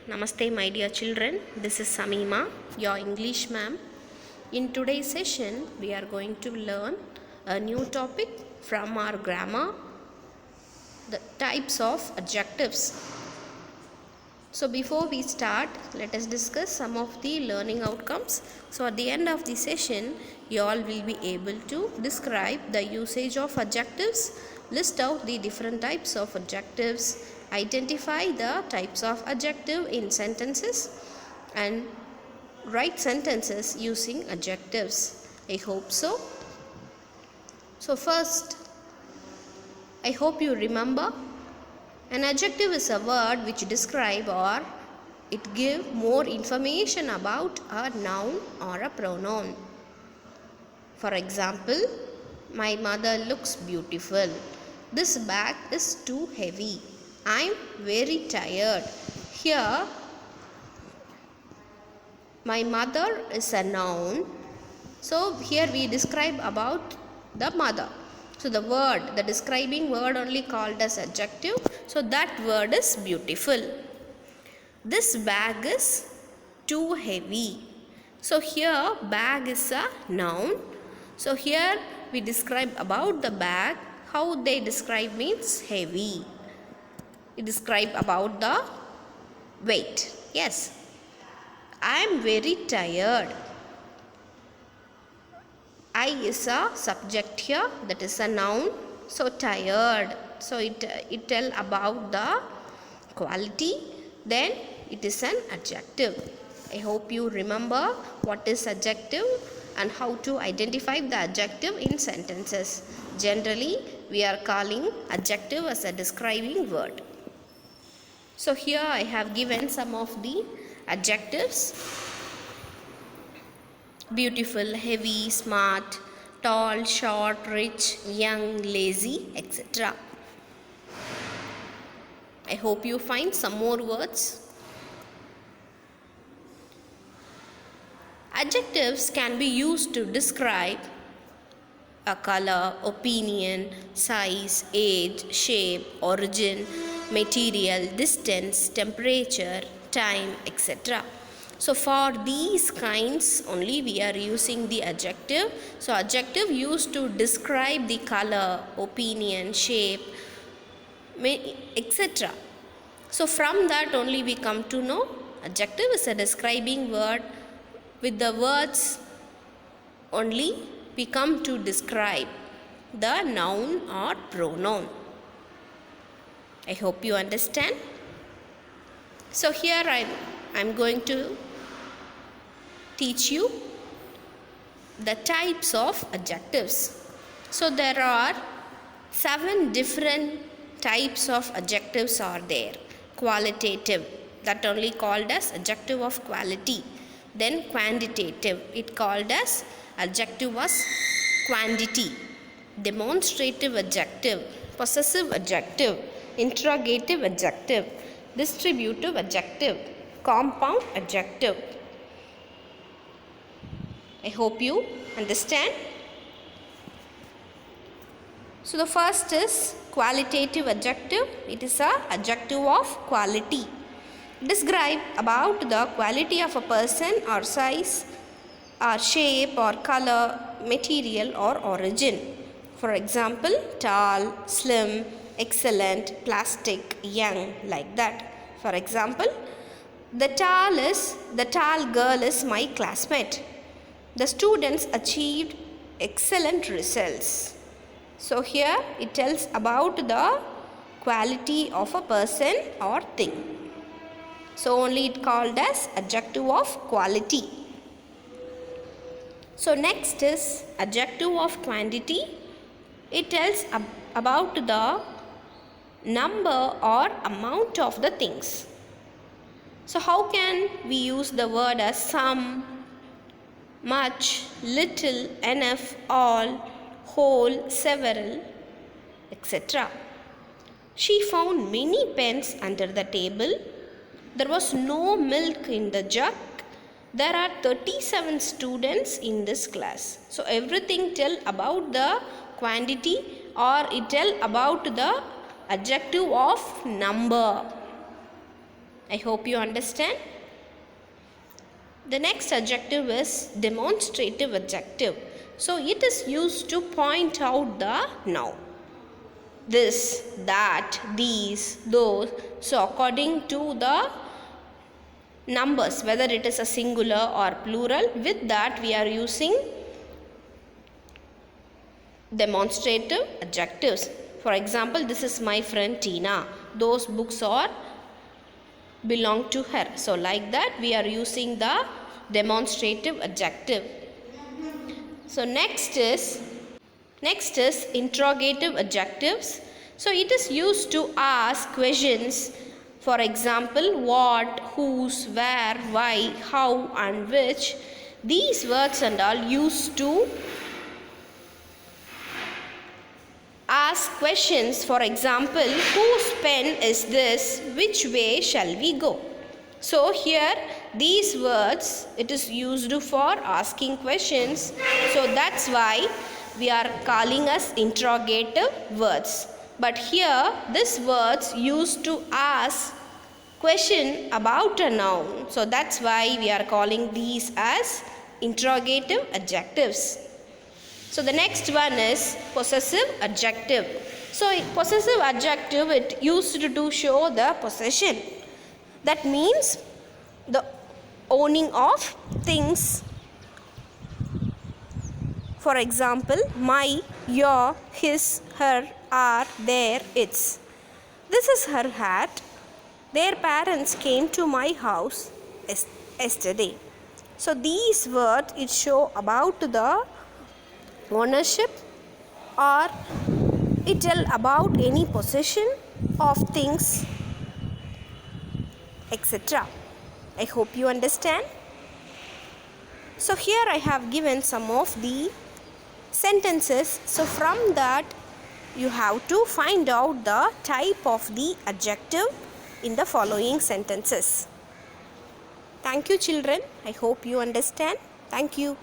Namaste, my dear children. This is Samima, your English ma'am. In today's session, we are going to learn a new topic from our grammar, the types of adjectives. So before we start, let us discuss some of the learning outcomes. So at the end of the session, you all will be able to describe the usage of adjectives, list out the different types of adjectives, identify the types of adjective in sentences, and write sentences using adjectives. I hope so. So first, I hope you remember an adjective is a word which describe or it give more information about a noun or a pronoun. For example, my mother looks beautiful. This bag is too heavy. I am very tired. Here, my mother is a noun. So here we describe about the mother. So the word, the describing word only called as adjective. So that word is beautiful. This bag is too heavy. So here bag is a noun. So here we describe about the bag. How they describe means heavy. We describe about the weight. Yes. I am very tired. I is a subject here, that is a noun. So tired. So it tell about the quality. Then it is an adjective. I hope you remember what is adjective and how to identify the adjective in sentences. Generally, we are calling adjective as a describing word. So here I have given some of the adjectives: beautiful, heavy, smart, tall, short, rich, young, lazy, etc. I hope you find some more words. Adjectives can be used to describe a color, opinion, size, age, shape, origin, material, distance, temperature, time, etc. So for these kinds only we are using the adjective. So adjective used to describe the color, opinion, shape, etc. So from that only we come to know adjective is a describing word. With the words only we come to describe the noun or pronoun. I hope you understand. So here I'm going to teach you the types of adjectives. So there are 7 different types of adjectives are there. Qualitative, that only called as adjective of quality. Then quantitative, it called as adjective as quantity. Demonstrative adjective, possessive adjective, interrogative adjective, distributive adjective, compound adjective. I hope you understand. So the first is qualitative adjective. It is a adjective of quality. Describe about the quality of a person or size or shape or color, material or origin. For example, tall, slim, excellent, plastic, young, like that. For example, the tall girl is my classmate. The students achieved excellent results. So here it tells about the quality of a person or thing. So only it called as adjective of quality. So next is adjective of quantity. It tells about the number or amount of the things. So how can we use the word as some, much, little, enough, all, whole, several, etc. She found many pens under the table. There was no milk in the jug. There are 37 students in this class. So everything tell about the quantity or it tell about the adjective of number. I hope you understand. The next adjective is demonstrative adjective. So it is used to point out the noun. This, that, these, those. So according to the numbers, whether it is a singular or plural, with that we are using demonstrative adjectives. For example, this is my friend Tina. Those books are belong to her. So like that we are using the demonstrative adjective. So next is interrogative adjectives. So it is used to ask questions. For example, what, whose, where, why, how and which. These words and all used to ask questions. For example, whose pen is this? Which way shall we go? So here these words, it is used for asking questions. So that's why we are calling as interrogative words. But here this words used to ask question about a noun. So that's why we are calling these as interrogative adjectives. So the next one is possessive adjective. So possessive adjective, it used to show the possession. That means the owning of things. For example, my, your, his, her, our, their, its. This is her hat. Their parents came to my house yesterday. So these words, it show about the ownership, or it tell about any possession of things, etc. I hope you understand. So here I have given some of the sentences. So from that you have to find out the type of the adjective in the following sentences. Thank you children. I hope you understand. Thank you.